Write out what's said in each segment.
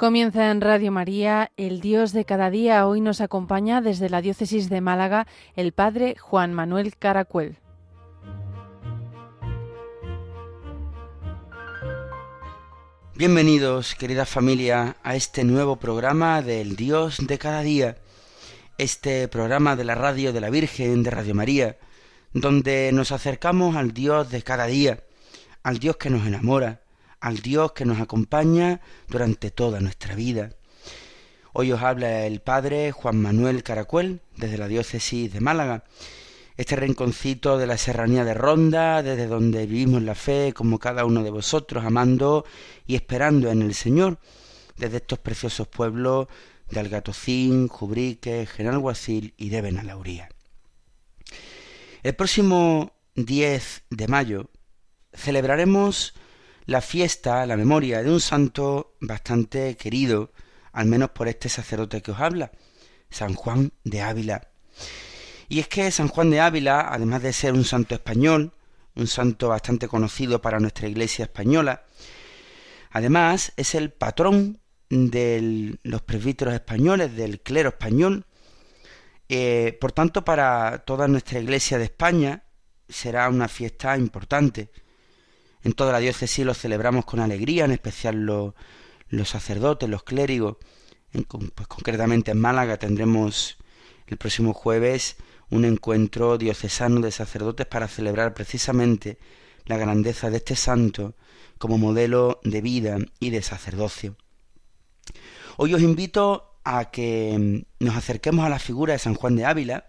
Comienza en Radio María, el Dios de cada día. Hoy nos acompaña desde la diócesis de Málaga el Padre Juan Manuel Caracuel. Bienvenidos, querida familia, a este nuevo programa del Dios de cada día, este programa de la radio de la Virgen, de Radio María, donde nos acercamos al Dios de cada día, al Dios que nos enamora, al Dios que nos acompaña durante toda nuestra vida. Hoy os habla el Padre Juan Manuel Caracuel, desde la diócesis de Málaga, este rinconcito de la serranía de Ronda, desde donde vivimos la fe como cada uno de vosotros, amando y esperando en el Señor, desde estos preciosos pueblos de Algatocín, Jubrique, Genalguacil y de Benalauría. El próximo 10 de mayo celebraremos la fiesta, la memoria de un santo bastante querido, al menos por este sacerdote que os habla, San Juan de Ávila. Y es que San Juan de Ávila, además de ser un santo español, un santo bastante conocido para nuestra Iglesia española, además es el patrón de los presbíteros españoles, del clero español. Por tanto, para toda nuestra Iglesia de España será una fiesta importante. En toda la diócesis lo celebramos con alegría, en especial los sacerdotes, los clérigos. Pues concretamente en Málaga tendremos el próximo jueves un encuentro diocesano de sacerdotes para celebrar precisamente la grandeza de este santo como modelo de vida y de sacerdocio. Hoy os invito a que nos acerquemos a la figura de San Juan de Ávila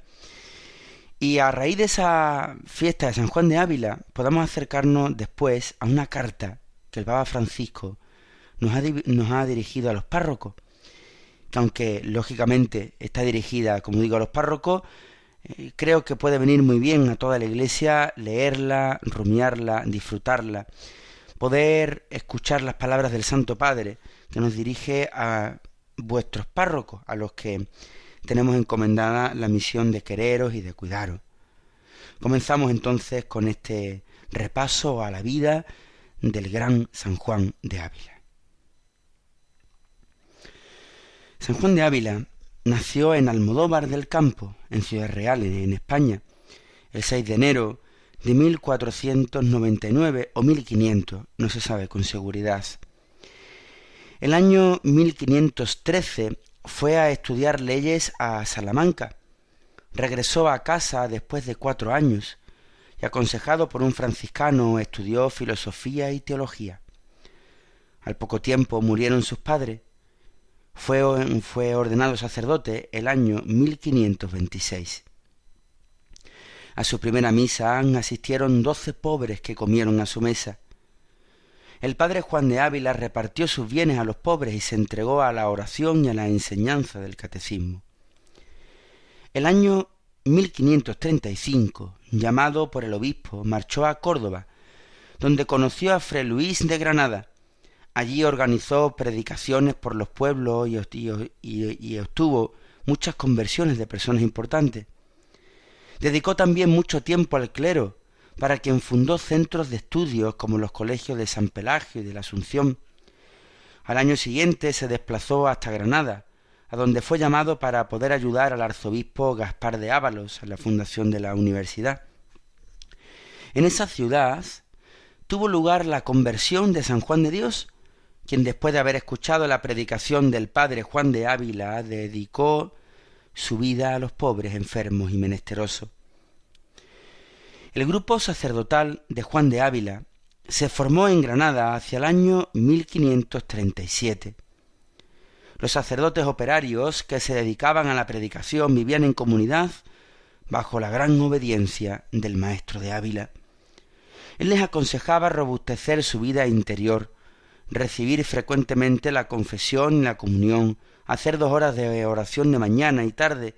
y a raíz de esa fiesta de San Juan de Ávila podamos acercarnos después a una carta que el Papa Francisco nos ha dirigido a los párrocos, que aunque lógicamente está dirigida, como digo, a los párrocos, creo que puede venir muy bien a toda la Iglesia leerla, rumiarla, disfrutarla, poder escuchar las palabras del Santo Padre que nos dirige a vuestros párrocos, a los que tenemos encomendada la misión de quereros y de cuidaros. Comenzamos entonces con este repaso a la vida del gran San Juan de Ávila. San Juan de Ávila nació en Almodóvar del Campo, en Ciudad Real, en España, el 6 de enero de 1499 o 1500, no se sabe con seguridad. El año 1513 fue a estudiar leyes a Salamanca. Regresó a casa después de 4 años y, aconsejado por un franciscano, estudió filosofía y teología. Al poco tiempo murieron sus padres. Fue ordenado sacerdote el año 1526. A su primera misa asistieron 12 pobres que comieron a su mesa. El padre Juan de Ávila repartió sus bienes a los pobres y se entregó a la oración y a la enseñanza del catecismo. El año 1535, llamado por el obispo, marchó a Córdoba, donde conoció a Fray Luis de Granada. Allí organizó predicaciones por los pueblos y obtuvo muchas conversiones de personas importantes. Dedicó también mucho tiempo al clero, para quien fundó centros de estudios como los colegios de San Pelagio y de la Asunción. Al año siguiente se desplazó hasta Granada, a donde fue llamado para poder ayudar al arzobispo Gaspar de Ábalos en la fundación de la universidad. En esa ciudad tuvo lugar la conversión de San Juan de Dios, quien después de haber escuchado la predicación del padre Juan de Ávila dedicó su vida a los pobres, enfermos y menesterosos. El grupo sacerdotal de Juan de Ávila se formó en Granada hacia el año 1537. Los sacerdotes operarios que se dedicaban a la predicación vivían en comunidad bajo la gran obediencia del maestro de Ávila. Él les aconsejaba robustecer su vida interior, recibir frecuentemente la confesión y la comunión, hacer 2 horas de oración de mañana y tarde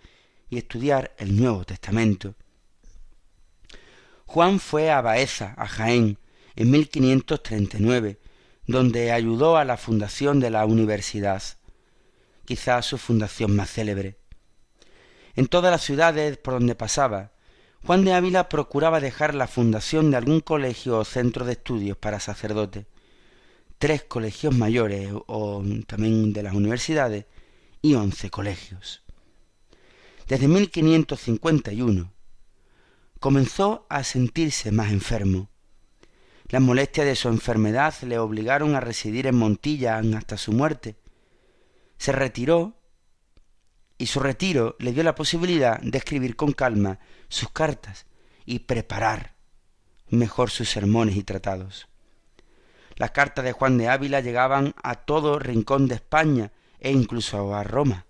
y estudiar el Nuevo Testamento. Juan fue a Baeza, a Jaén, en 1539, donde ayudó a la fundación de la universidad, quizás su fundación más célebre. En todas las ciudades por donde pasaba, Juan de Ávila procuraba dejar la fundación de algún colegio o centro de estudios para sacerdotes. 3 colegios mayores o también de las universidades y 11 colegios. Desde 1551 comenzó a sentirse más enfermo. Las molestias de su enfermedad le obligaron a residir en Montilla hasta su muerte. Se retiró y su retiro le dio la posibilidad de escribir con calma sus cartas y preparar mejor sus sermones y tratados. Las cartas de Juan de Ávila llegaban a todo rincón de España e incluso a Roma.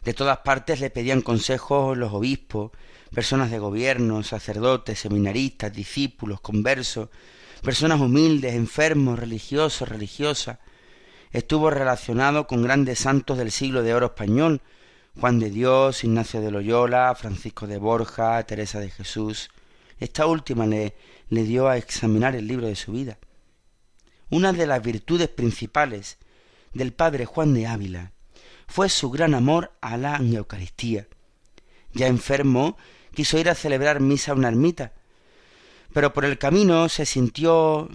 De todas partes le pedían consejos los obispos, personas de gobierno, sacerdotes, seminaristas, discípulos, conversos, personas humildes, enfermos, religiosos, religiosas. Estuvo relacionado con grandes santos del siglo de oro español: Juan de Dios, Ignacio de Loyola, Francisco de Borja, Teresa de Jesús. Esta última le dio a examinar el libro de su vida. Una de las virtudes principales del padre Juan de Ávila fue su gran amor a la Eucaristía. Ya enfermo, quiso ir a celebrar misa a una ermita, pero por el camino se sintió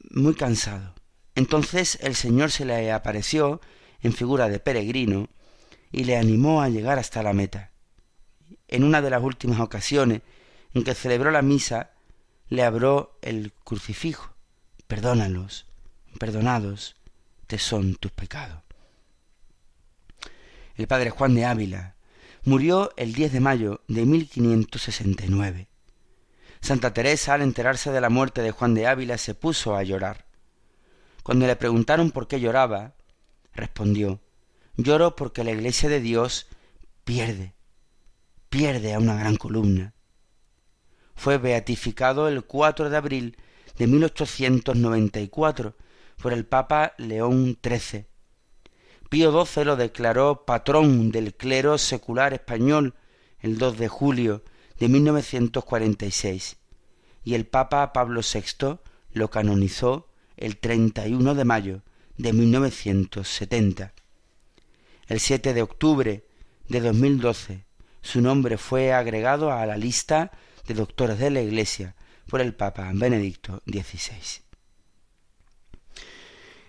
muy cansado. Entonces el Señor se le apareció en figura de peregrino y le animó a llegar hasta la meta. En una de las últimas ocasiones en que celebró la misa, le abrió el crucifijo: perdónalos, perdonados te son tus pecados. El padre Juan de Ávila murió el 10 de mayo de 1569. Santa Teresa, al enterarse de la muerte de Juan de Ávila, se puso a llorar. Cuando le preguntaron por qué lloraba, respondió: lloro porque la Iglesia de Dios pierde a una gran columna. Fue beatificado el 4 de abril de 1894 por el Papa León XIII. Pío XII lo declaró patrón del clero secular español el 2 de julio de 1946 y el Papa Pablo VI lo canonizó el 31 de mayo de 1970. El 7 de octubre de 2012 su nombre fue agregado a la lista de doctores de la Iglesia por el Papa Benedicto XVI.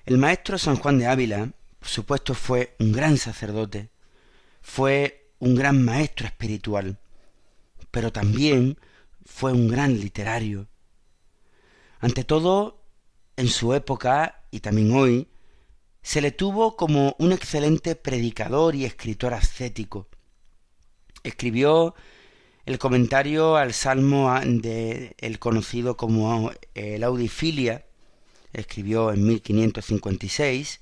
El maestro San Juan de Ávila, por supuesto, fue un gran sacerdote, fue un gran maestro espiritual, pero también fue un gran literario. Ante todo, en su época y también hoy, se le tuvo como un excelente predicador y escritor ascético. Escribió el comentario al Salmo el conocido como el Audifilia, escribió en 1556,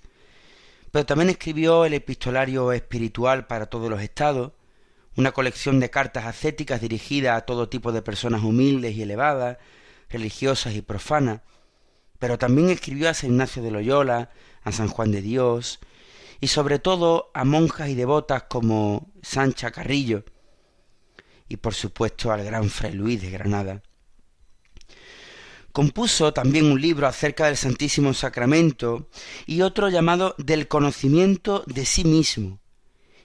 pero también escribió el Epistolario Espiritual para todos los estados, una colección de cartas ascéticas dirigidas a todo tipo de personas humildes y elevadas, religiosas y profanas, pero también escribió a San Ignacio de Loyola, a San Juan de Dios y sobre todo a monjas y devotas como Sancha Carrillo y por supuesto al gran Fray Luis de Granada. Compuso también un libro acerca del Santísimo Sacramento y otro llamado Del conocimiento de sí mismo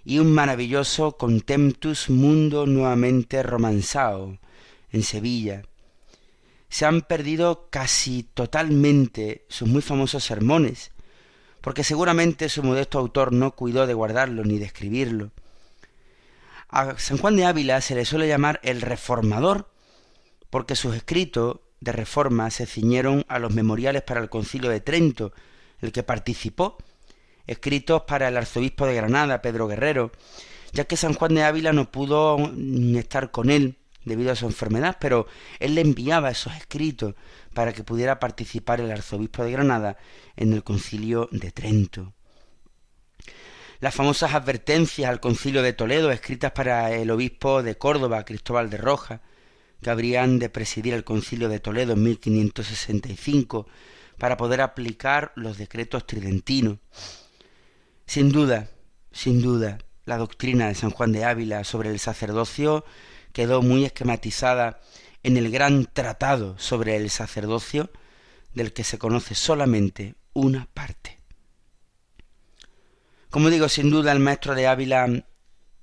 y un maravilloso Contemptus Mundo nuevamente romanzado en Sevilla. Se han perdido casi totalmente sus muy famosos sermones, porque seguramente su modesto autor no cuidó de guardarlo ni de escribirlo. A San Juan de Ávila se le suele llamar el reformador, porque sus escritos de reforma se ciñeron a los memoriales para el Concilio de Trento, el que participó, escritos para el arzobispo de Granada, Pedro Guerrero, ya que San Juan de Ávila no pudo estar con él debido a su enfermedad, pero él le enviaba esos escritos para que pudiera participar el arzobispo de Granada en el Concilio de Trento. Las famosas advertencias al Concilio de Toledo, escritas para el obispo de Córdoba, Cristóbal de Rojas, que habrían de presidir el Concilio de Toledo en 1565 para poder aplicar los decretos tridentinos. Sin duda, la doctrina de San Juan de Ávila sobre el sacerdocio quedó muy esquematizada en el gran tratado sobre el sacerdocio, del que se conoce solamente una parte. Como digo, sin duda el maestro de Ávila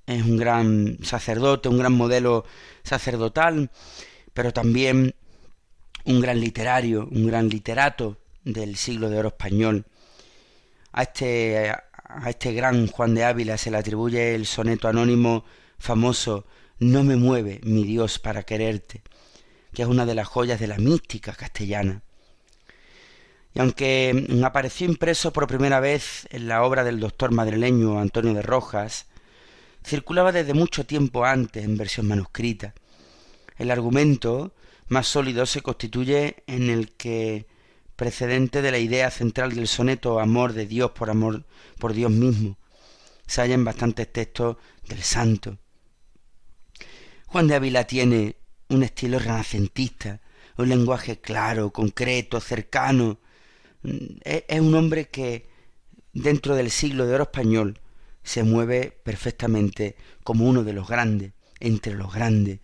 es un gran sacerdote, un gran modelo sacerdotal, pero también un gran literario, un gran literato, del siglo de oro español. A este gran Juan de Ávila se le atribuye el soneto anónimo famoso No me mueve mi Dios para quererte, que es una de las joyas de la mística castellana. Y aunque apareció impreso por primera vez en la obra del doctor madrileño Antonio de Rojas, circulaba desde mucho tiempo antes en versión manuscrita. El argumento más sólido se constituye en el que, precedente de la idea central del soneto amor de Dios por Dios mismo, se halla en bastantes textos del santo. Juan de Ávila tiene un estilo renacentista, un lenguaje claro, concreto, cercano. Es un hombre que dentro del siglo de oro español se mueve perfectamente como uno de los grandes, entre los grandes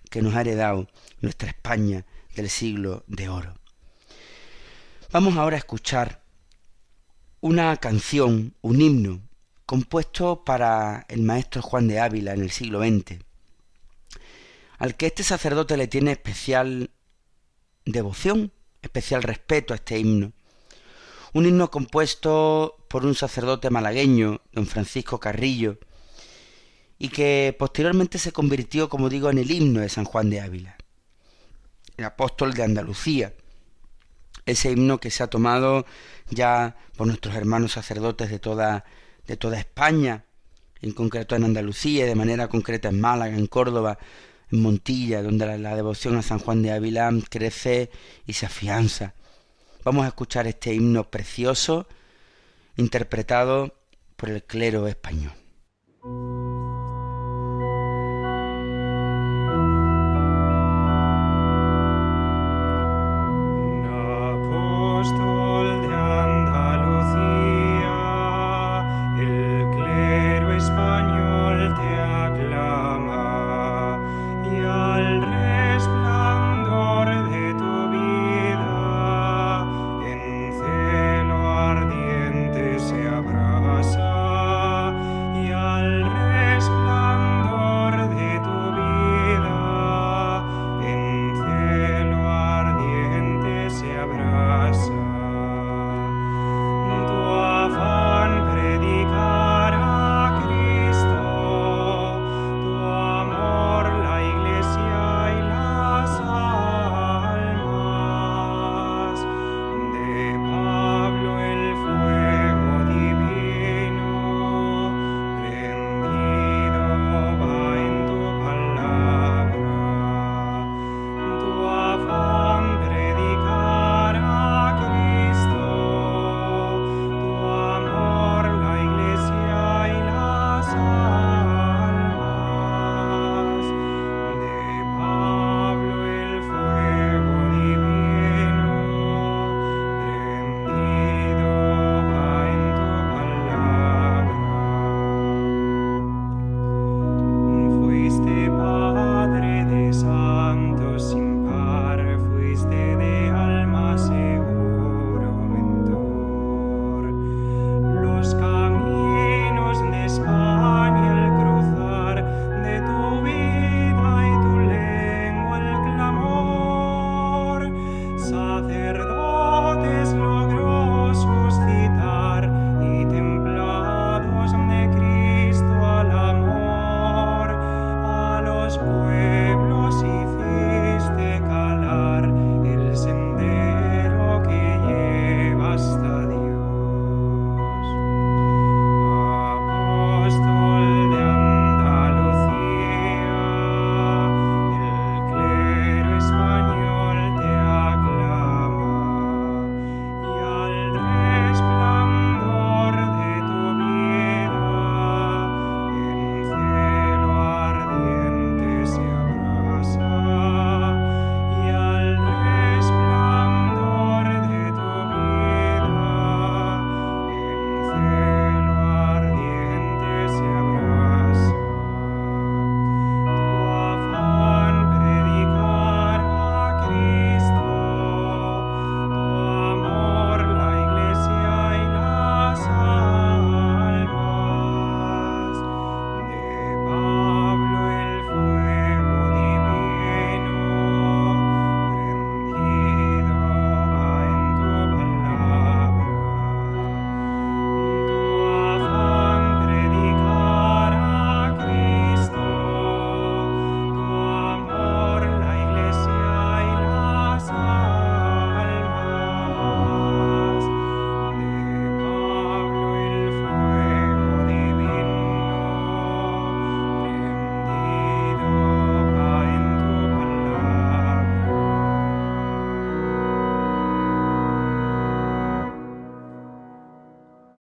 que nos ha heredado nuestra España del siglo de oro. Vamos ahora a escuchar una canción, un himno, compuesto para el maestro Juan de Ávila en el siglo XX, al que este sacerdote le tiene especial devoción, especial respeto a este himno. Un himno compuesto por un sacerdote malagueño, don Francisco Carrillo, y que posteriormente se convirtió, como digo, en el himno de San Juan de Ávila, el apóstol de Andalucía. Ese himno que se ha tomado ya por nuestros hermanos sacerdotes de toda España, en concreto en Andalucía y de manera concreta en Málaga, en Córdoba, en Montilla, donde la devoción a San Juan de Ávila crece y se afianza. Vamos a escuchar este himno precioso, interpretado por el clero español. Se abraza y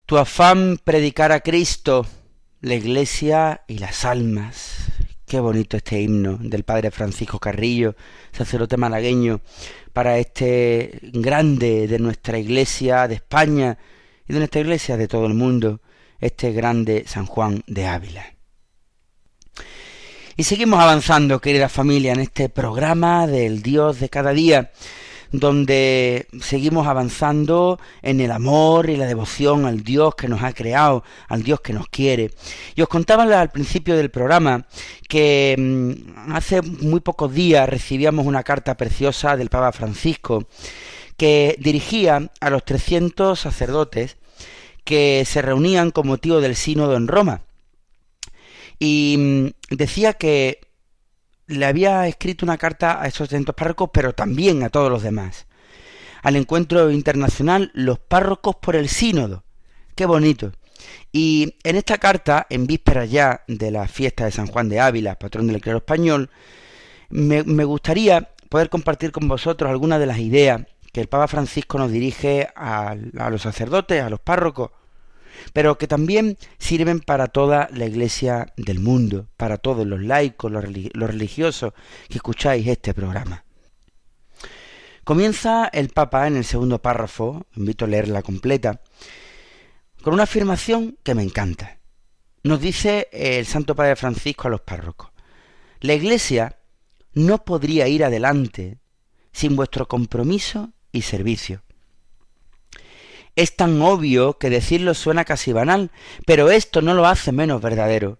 Tu afán predicar a Cristo, la Iglesia y las almas. Qué bonito este himno del padre Francisco Carrillo, sacerdote malagueño, para este grande de nuestra Iglesia de España y de nuestra Iglesia de todo el mundo, este grande San Juan de Ávila. Y seguimos avanzando, querida familia, en este programa del Dios de cada día, donde seguimos avanzando en el amor y la devoción al Dios que nos ha creado, al Dios que nos quiere. Y os contaba al principio del programa que hace muy pocos días recibíamos una carta preciosa del Papa Francisco que dirigía a los 300 sacerdotes que se reunían con motivo del sínodo en Roma. Y decía que le había escrito una carta a esos 300 párrocos, pero también a todos los demás. Al encuentro internacional, los párrocos por el sínodo. ¡Qué bonito! Y en esta carta, en vísperas ya de la fiesta de San Juan de Ávila, patrón del clero español, me gustaría poder compartir con vosotros algunas de las ideas que el Papa Francisco nos dirige a los sacerdotes, a los párrocos, pero que también sirven para toda la Iglesia del mundo, para todos los laicos, los religiosos que escucháis este programa. Comienza el Papa en el segundo párrafo, invito a leerla completa, con una afirmación que me encanta. Nos dice el Santo Padre Francisco a los párrocos: la Iglesia no podría ir adelante sin vuestro compromiso y servicio. Es tan obvio que decirlo suena casi banal, pero esto no lo hace menos verdadero.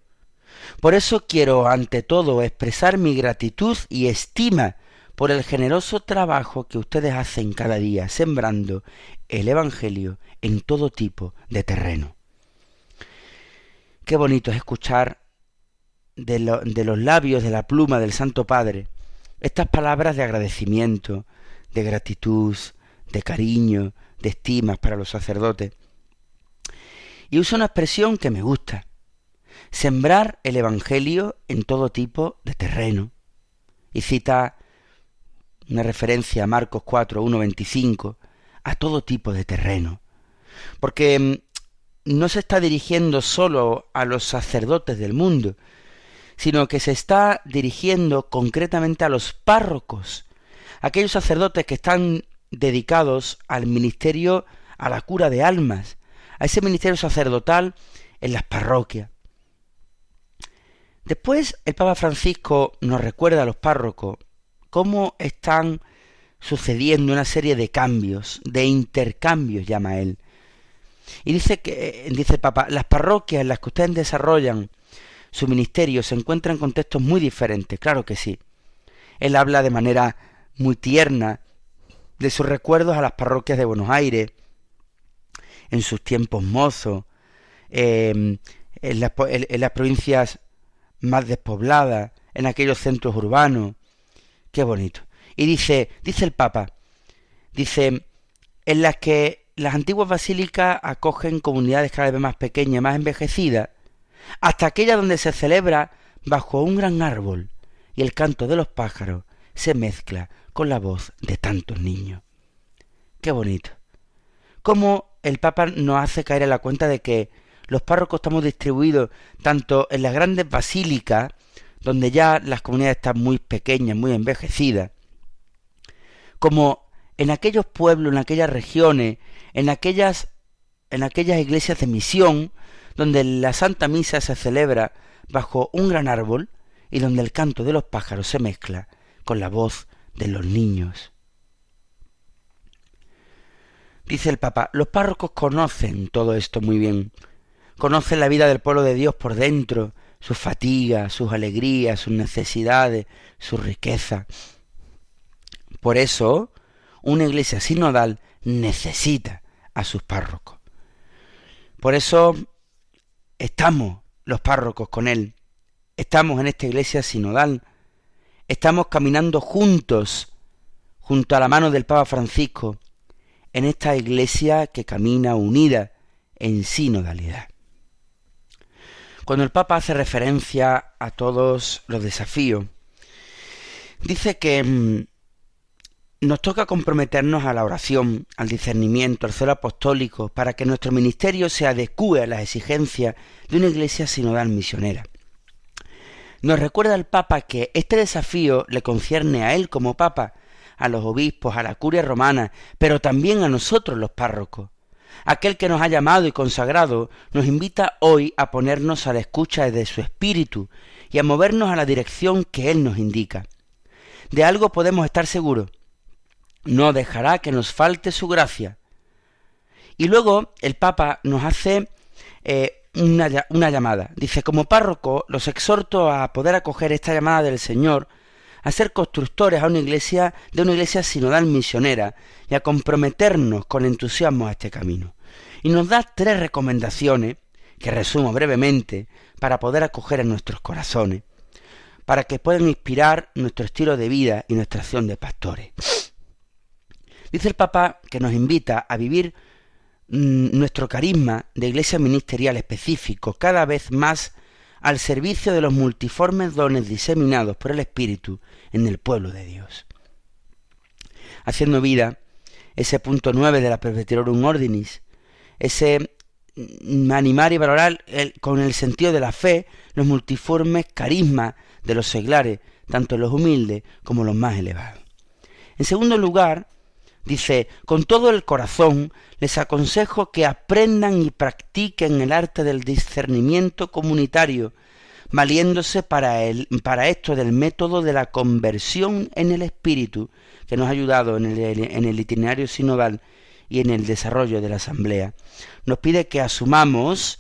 Por eso quiero, ante todo, expresar mi gratitud y estima por el generoso trabajo que ustedes hacen cada día, sembrando el Evangelio en todo tipo de terreno. Qué bonito es escuchar de los labios, de la pluma del Santo Padre, estas palabras de agradecimiento, de gratitud, de cariño, de estimas para los sacerdotes. Y usa una expresión que me gusta: sembrar el Evangelio en todo tipo de terreno. Y cita una referencia a Marcos 4, 1, 25, a todo tipo de terreno. Porque no se está dirigiendo solo a los sacerdotes del mundo, sino que se está dirigiendo concretamente a los párrocos, aquellos sacerdotes que están dedicados al ministerio, a la cura de almas, a ese ministerio sacerdotal en las parroquias. Después el Papa Francisco nos recuerda a los párrocos cómo están sucediendo una serie de cambios, de intercambios, llama él. Y dice el Papa, las parroquias en las que ustedes desarrollan su ministerio se encuentran en contextos muy diferentes, claro que sí. Él habla de manera muy tierna de sus recuerdos a las parroquias de Buenos Aires, en sus tiempos mozos, en las provincias más despobladas, en aquellos centros urbanos. Qué bonito. Y dice el Papa, en las que las antiguas basílicas acogen comunidades cada vez más pequeñas, más envejecidas, hasta aquella donde se celebra bajo un gran árbol y el canto de los pájaros se mezcla con la voz de tantos niños. ¡Qué bonito! Cómo el Papa nos hace caer en la cuenta de que los párrocos estamos distribuidos tanto en las grandes basílicas, donde ya las comunidades están muy pequeñas, muy envejecidas, como en aquellos pueblos, en aquellas regiones, en aquellas iglesias de misión, donde la Santa Misa se celebra bajo un gran árbol y donde el canto de los pájaros se mezcla con la voz de los niños. Dice el Papa, los párrocos conocen todo esto muy bien, conocen la vida del pueblo de Dios por dentro, sus fatigas, sus alegrías, sus necesidades, su riqueza. Por eso, una iglesia sinodal necesita a sus párrocos. Por eso estamos los párrocos con él, estamos en esta iglesia sinodal, estamos caminando juntos, junto a la mano del Papa Francisco, en esta iglesia que camina unida en sinodalidad. Cuando el Papa hace referencia a todos los desafíos, dice que Nos toca comprometernos a la oración, al discernimiento, al celo apostólico, para que nuestro ministerio se adecúe a las exigencias de una iglesia sinodal misionera. Nos recuerda el Papa que este desafío le concierne a él como Papa, a los obispos, a la curia romana, pero también a nosotros los párrocos. Aquel que nos ha llamado y consagrado nos invita hoy a ponernos a la escucha de su espíritu y a movernos a la dirección que él nos indica. De algo podemos estar seguros: no dejará que nos falte su gracia. Y luego el Papa nos hace una llamada. Dice: como párroco los exhorto a poder acoger esta llamada del Señor, a ser constructores de una iglesia sinodal misionera y a comprometernos con entusiasmo a este camino. Y nos da 3 recomendaciones, que resumo brevemente, para poder acoger en nuestros corazones, para que puedan inspirar nuestro estilo de vida y nuestra acción de pastores. Dice el Papa que nos invita a vivir nuestro carisma de iglesia ministerial específico cada vez más al servicio de los multiformes dones diseminados por el Espíritu en el pueblo de Dios. Haciendo vida ese punto 9 de la Presbyterorum Ordinis, ese animar y valorar con el sentido de la fe los multiformes carismas de los seglares, tanto los humildes como los más elevados. En segundo lugar, dice: con todo el corazón les aconsejo que aprendan y practiquen el arte del discernimiento comunitario, valiéndose para esto del método de la conversión en el Espíritu, que nos ha ayudado en el itinerario sinodal y en el desarrollo de la asamblea. Nos pide que asumamos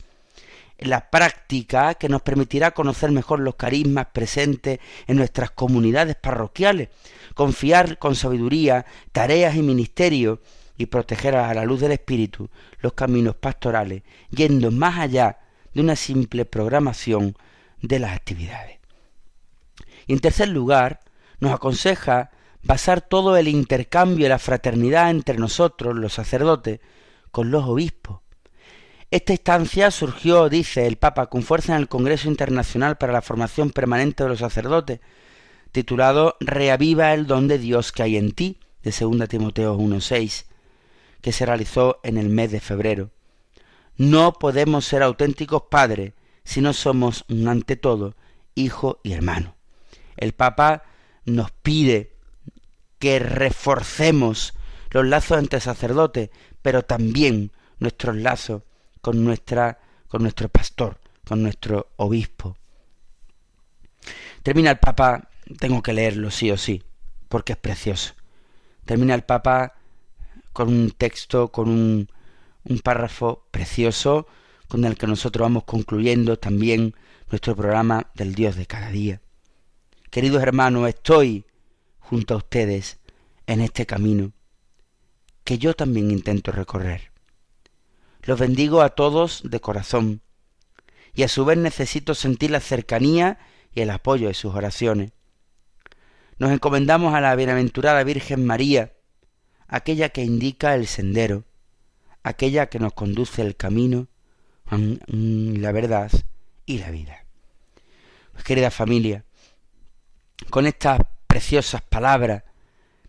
la práctica que nos permitirá conocer mejor los carismas presentes en nuestras comunidades parroquiales, confiar con sabiduría tareas y ministerios y proteger a la luz del Espíritu los caminos pastorales, yendo más allá de una simple programación de las actividades. Y en tercer lugar, nos aconseja basar todo el intercambio y la fraternidad entre nosotros, los sacerdotes, con los obispos. Esta instancia surgió, dice el Papa, con fuerza en el Congreso Internacional para la Formación Permanente de los Sacerdotes, titulado Reaviva el don de Dios que hay en ti, de 2 Timoteo 1:6, que se realizó en el mes de febrero. No podemos ser auténticos padres si no somos, ante todo, hijo y hermano. El Papa nos pide que reforcemos los lazos entre sacerdotes, pero también nuestros lazos con nuestro pastor, con nuestro obispo. Termina el Papa, tengo que leerlo sí o sí, porque es precioso. Termina el Papa con un texto, con un párrafo precioso, con el que nosotros vamos concluyendo también nuestro programa del Dios de cada día. Queridos hermanos, estoy junto a ustedes en este camino que yo también intento recorrer. Los bendigo a todos de corazón y a su vez necesito sentir la cercanía y el apoyo de sus oraciones. Nos encomendamos a la bienaventurada Virgen María, aquella que indica el sendero, aquella que nos conduce el camino, la verdad y la vida. Pues, querida familia, con estas preciosas palabras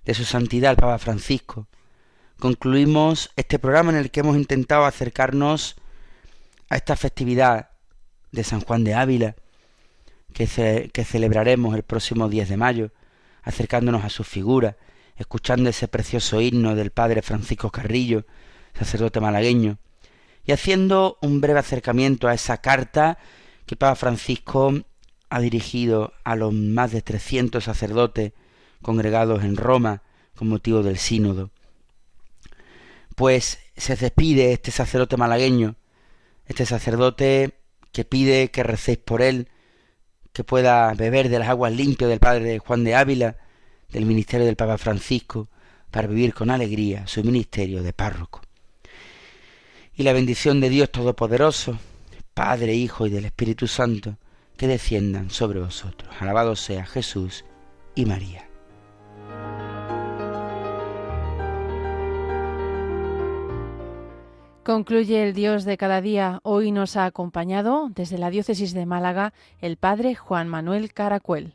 de su santidad el Papa Francisco, concluimos este programa en el que hemos intentado acercarnos a esta festividad de San Juan de Ávila, que celebraremos el próximo 10 de mayo, acercándonos a su figura, escuchando ese precioso himno del Padre Francisco Carrillo, sacerdote malagueño, y haciendo un breve acercamiento a esa carta que el Papa Francisco ha dirigido a los más de 300 sacerdotes congregados en Roma con motivo del sínodo. Pues se despide este sacerdote malagueño, este sacerdote que pide que recéis por él, que pueda beber de las aguas limpias del Padre Juan de Ávila, del ministerio del Papa Francisco, para vivir con alegría su ministerio de párroco. Y la bendición de Dios Todopoderoso, Padre, Hijo y del Espíritu Santo, que desciendan sobre vosotros. Alabado sea Jesús y María. Concluye el Dios de cada día. Hoy nos ha acompañado desde la diócesis de Málaga el padre Juan Manuel Caracuel.